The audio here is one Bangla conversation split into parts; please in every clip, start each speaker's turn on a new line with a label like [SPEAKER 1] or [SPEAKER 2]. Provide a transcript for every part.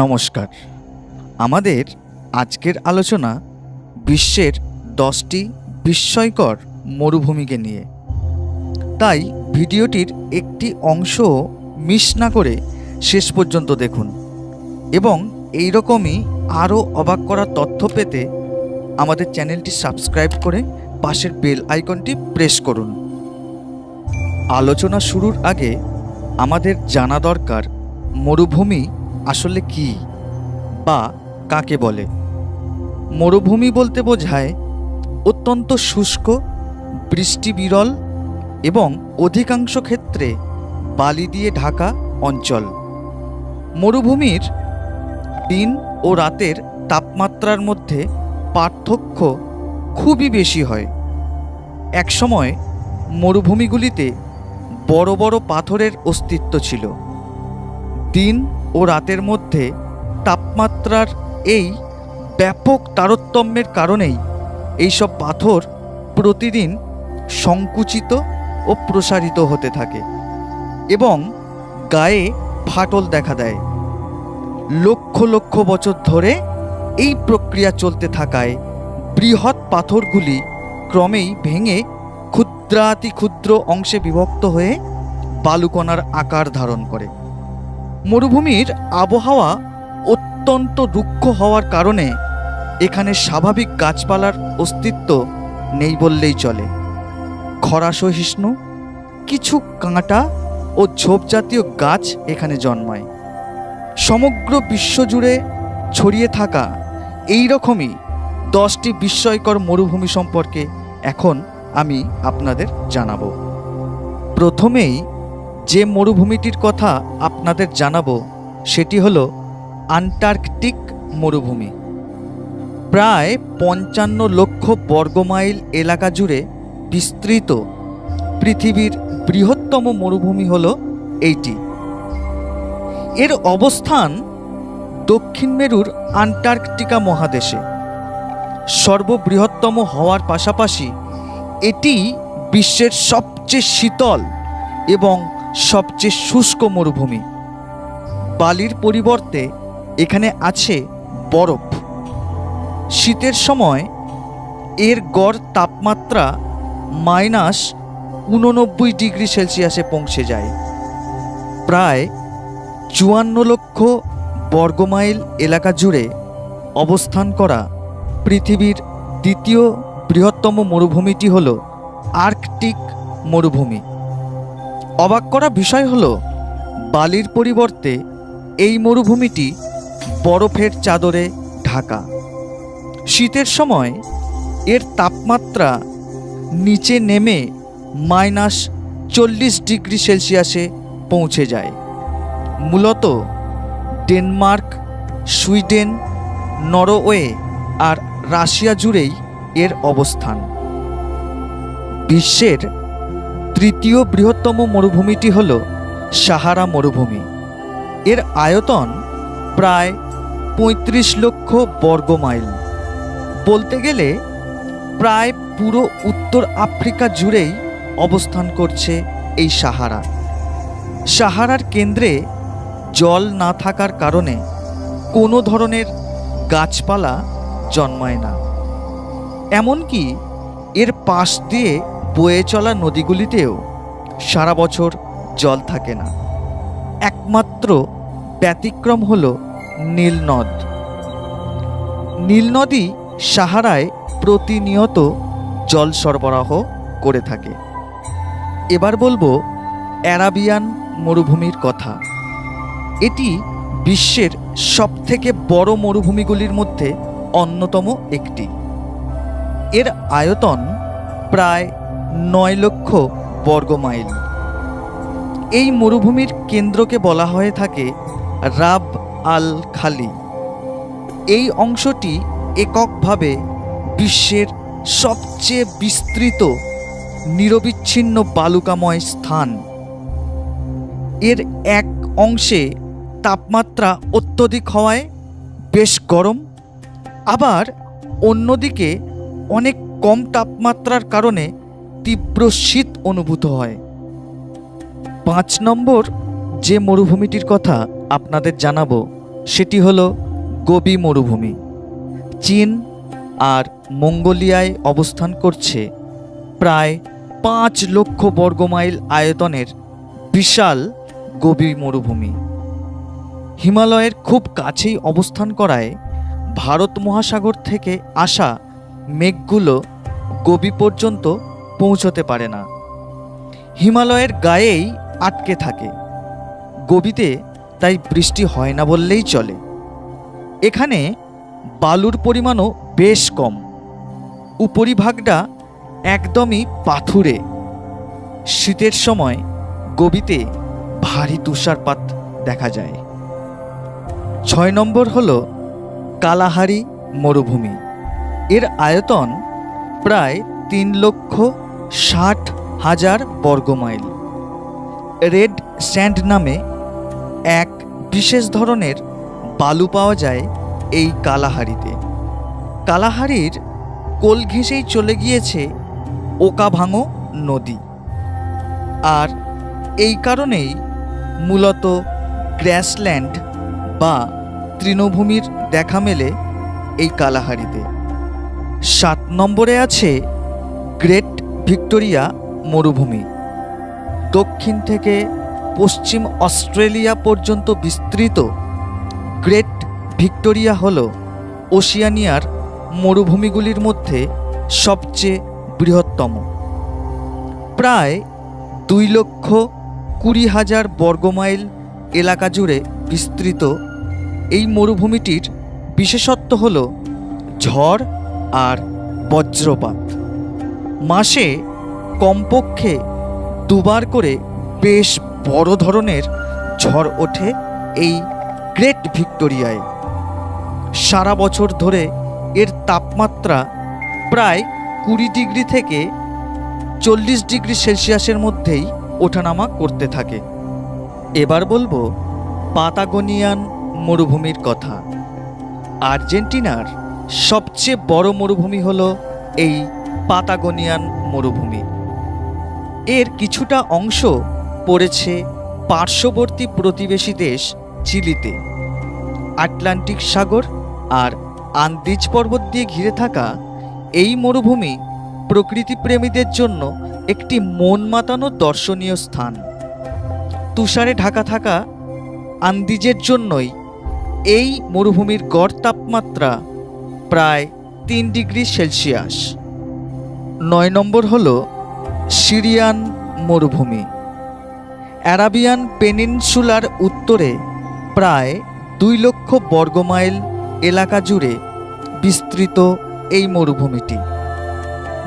[SPEAKER 1] নমস্কার। আমাদের আজকের আলোচনা বিশ্বের 10টি বিস্ময়কর মরুভূমিকে নিয়ে। তাই ভিডিওটির একটি অংশ মিস না করে শেষ পর্যন্ত দেখুন এবং এই রকমই আরও অবাক করা তথ্য পেতে আমাদের চ্যানেলটি সাবস্ক্রাইব করে পাশের বেল আইকনটি প্রেস করুন। আলোচনা শুরুর আগে আমাদের জানা দরকার মরুভূমি আসলে কি বা কাকে বলে। মরুভূমি বলতে বোঝায় অত্যন্ত শুষ্ক, বৃষ্টি বিরল এবং অধিকাংশ ক্ষেত্রে বালি দিয়ে ঢাকা অঞ্চল। মরুভূমির দিন ও রাতের তাপমাত্রার মধ্যে পার্থক্য খুবই বেশি হয়। একসময় মরুভূমিগুলিতে বড় বড় পাথরের অস্তিত্ব ছিল। দিন ও রাতের মধ্যে তাপমাত্রার এই ব্যাপক তারতম্যের কারণেই এইসব পাথর প্রতিদিন সংকুচিত ও প্রসারিত হতে থাকে এবং গায়ে ফাটল দেখা দেয়। লক্ষ লক্ষ বছর ধরে এই প্রক্রিয়া চলতে থাকায় বৃহৎ পাথরগুলি ক্রমেই ভেঙে ক্ষুদ্রাতি ক্ষুদ্র অংশে বিভক্ত হয়ে বালুকণার আকার ধারণ করে। মরুভূমির আবহাওয়া অত্যন্ত রুক্ষ হওয়ার কারণে এখানে স্বাভাবিক গাছপালার অস্তিত্ব নেই বললেই চলে। খরা সহিষ্ণু কিছু কাঁটা ও ঝোপজাতীয় গাছ এখানে জন্মায়। সমগ্র বিশ্বজুড়ে ছড়িয়ে থাকা এই রকমই 10টি বিস্ময়কর মরুভূমি সম্পর্কে এখন আমি আপনাদের জানাবো। প্রথমেই যে মরুভূমিটির কথা আপনাদের জানাবো সেটি হলো আন্টার্কটিক মরুভূমি। প্রায় 55 লক্ষ বর্গমাইল এলাকা জুড়ে বিস্তৃত পৃথিবীর বৃহত্তম মরুভূমি হলো এইটি। এর অবস্থান দক্ষিণ মেরুর আন্টার্কটিকা মহাদেশে। সর্ববৃহত্তম হওয়ার পাশাপাশি এটি বিশ্বের সবচেয়ে শীতল এবং সবচেয়ে শুষ্ক মরুভূমি। বালির পরিবর্তে এখানে আছে বরফ। শীতের সময় এর গড় তাপমাত্রা -89 ডিগ্রি সেলসিয়াসে পৌঁছে যায়। প্রায় 54 লক্ষ বর্গমাইল এলাকা জুড়ে অবস্থান করা পৃথিবীর দ্বিতীয় বৃহত্তম মরুভূমিটি হল আর্কটিক মরুভূমি। অবাক করা বিষয় হলো বালির পরিবর্তে এই মরুভূমিটি বরফের চাদরে ঢাকা। শীতের সময় এর তাপমাত্রা নিচে নেমে -40 ডিগ্রি সেলসিয়াসে পৌঁছে যায়। মূলত ডেনমার্ক, সুইডেন, নরওয়ে আর রাশিয়া জুড়েই এর অবস্থান। বিশ্বের তৃতীয় বৃহত্তম মরুভূমিটি হল সাহারা মরুভূমি। এর আয়তন প্রায় 35 লক্ষ বর্গমাইল। বলতে গেলে প্রায় পুরো উত্তর আফ্রিকা জুড়েই অবস্থান করছে এই সাহারা। সাহারার কেন্দ্রে জল না থাকার কারণে কোনো ধরনের গাছপালা জন্মায় না। এমনকি এর পাশ দিয়ে বয়ে চলা নদীগুলিতেও সারা বছর জল থাকে না। একমাত্র ব্যতিক্রম হল নীলনদ। নীলনদী সাহারায় প্রতিনিয়ত জল সরবরাহ করে থাকে। এবার বলবো অ্যারাবিয়ান মরুভূমির কথা। এটি বিশ্বের সবথেকে বড় মরুভূমিগুলির মধ্যে অন্যতম একটি। এর আয়তন প্রায় 9 লক্ষ বর্গমাইল। এই মরুভূমির কেন্দ্রকে বলা হয়ে থাকে রাব আল খালি। এই অংশটি এককভাবে বিশ্বের সবচেয়ে বিস্তৃত নিরবিচ্ছিন্ন বালুকাময় স্থান। এর এক অংশে তাপমাত্রা অত্যধিক হওয়ায় বেশ গরম, আবার অন্যদিকে অনেক কম তাপমাত্রার কারণে তীব্র শীত অনুভূত হয়। 5 নম্বর যে মরুভূমিটির কথা আপনাদের জানাবো সেটি হলো গোবি মরুভূমি। চীন আর মঙ্গোলিয়ায় অবস্থান করছে প্রায় 5 লক্ষ বর্গমাইল আয়তনের বিশাল গোবি মরুভূমি। হিমালয়ের খুব কাছেই অবস্থান করায় ভারত মহাসাগর থেকে আসা মেঘগুলো গোবি পর্যন্ত পৌঁছতে পারে না, হিমালয়ের গায়েই আটকে থাকে। গোবিতে তাই বৃষ্টি হয় না বললেই চলে। এখানে বালুর পরিমাণও বেশ কম, উপরিভাগটা একদমই পাথুরে। শীতের সময় গোবিতে ভারী তুষারপাত দেখা যায়। 6 নম্বর হলো কালাহারি মরুভূমি। এর আয়তন প্রায় 3,60,000 বর্গমাইল। রেড স্যান্ড নামে এক বিশেষ ধরনের বালু পাওয়া যায় এই কালাহারিতে। কালাহারির কোল ঘেঁষেই চলে গিয়েছে ওকাভাঙো নদী, আর এই কারণেই মূলত গ্রাসল্যান্ড বা তৃণভূমির দেখা মেলে এই কালাহারিতে। 7 নম্বরে আছে গ্রেট ভিক্টোরিয়া মরুভূমি। দক্ষিণ থেকে পশ্চিম অস্ট্রেলিয়া পর্যন্ত বিস্তৃত গ্রেট ভিক্টোরিয়া হল ওশিয়ানিয়ার মরুভূমিগুলির মধ্যে সবচেয়ে বৃহত্তম। প্রায় 2,20,000 বর্গমাইল এলাকা জুড়ে বিস্তৃত এই মরুভূমিটির বিশেষত্ব হল ঝড় আর বজ্রপাত। মাসে কমপক্ষে 2 বার করে বেশ বড় ধরনের ঝড় ওঠে এই গ্রেট ভিক্টোরিয়ায়। সারা বছর ধরে এর তাপমাত্রা প্রায় 20 ডিগ্রি থেকে 40 ডিগ্রি সেলসিয়াসের মধ্যেই ওঠানামা করতে থাকে। এবার বলবো পাতাগোনিয়ান মরুভূমির কথা। আর্জেন্টিনার সবচেয়ে বড় মরুভূমি হলো এই পাতাগোনিয়ান মরুভূমি। এর কিছুটা অংশ পড়েছে পার্শ্ববর্তী প্রতিবেশী দেশ চিলিতে। আটলান্টিক সাগর আর আন্দিজ পর্বত দিয়ে ঘিরে থাকা এই মরুভূমি প্রকৃতিপ্রেমীদের জন্য একটি মন মাতানো দর্শনীয় স্থান। তুষারে ঢাকা থাকা আন্দিজের জন্যই এই মরুভূমির গড় তাপমাত্রা প্রায় 3 ডিগ্রি সেলসিয়াস। 9 নম্বর হল সিরিয়ান মরুভূমি। অ্যারাবিয়ান পেনিনসুলার উত্তরে প্রায় 2 লক্ষ বর্গমাইল এলাকা জুড়ে বিস্তৃত এই মরুভূমিটি।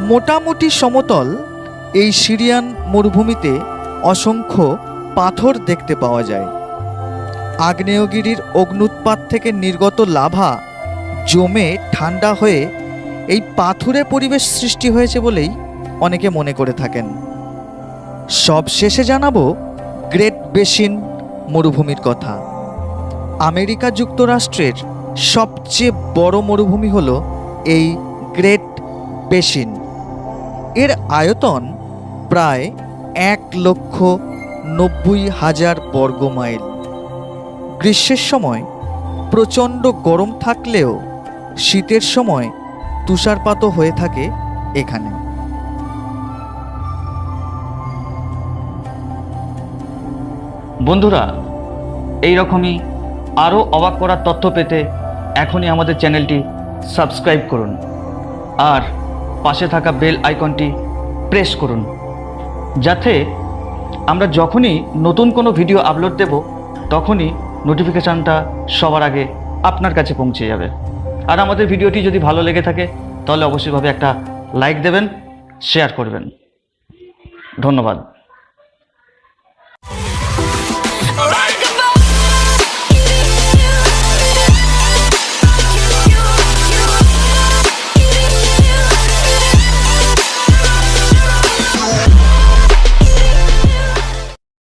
[SPEAKER 1] মোটামুটি সমতল এই সিরিয়ান মরুভূমিতে অসংখ্য পাথর দেখতে পাওয়া যায়। আগ্নেয়গিরির অগ্ন্যুৎপাত থেকে নির্গত লাভা জমে ঠান্ডা হয়ে এই পাথুরে পরিবেশ সৃষ্টি হয়েছে বলেই অনেকে মনে করে থাকেন। সব শেষে জানাবো গ্রেট বেসিন মরুভূমির কথা। আমেরিকা যুক্তরাষ্ট্রের সবচেয়ে বড় মরুভূমি হল এই গ্রেট বেসিন। এর আয়তন প্রায় 1,90,000 বর্গমাইল। গ্রীষ্মের সময় প্রচণ্ড গরম থাকলেও শীতের সময় তুষারপাতও হয়ে থাকে এখানে।
[SPEAKER 2] বন্ধুরা, এই রকমই আরও অবাক করার তথ্য পেতে এখনই আমাদের চ্যানেলটি সাবস্ক্রাইব করুন আর পাশে থাকা বেল আইকনটি প্রেস করুন, যাতে আমরা যখনই নতুন কোনো ভিডিও আপলোড দেব তখনই নোটিফিকেশানটা সবার আগে আপনার কাছে পৌঁছে যাবে। আর আমাদের ভিডিওটি যদি ভালো লেগে থাকে তাহলে অবশ্যইভাবে একটা লাইক দেবেন, শেয়ার করবেন। ধন্যবাদ।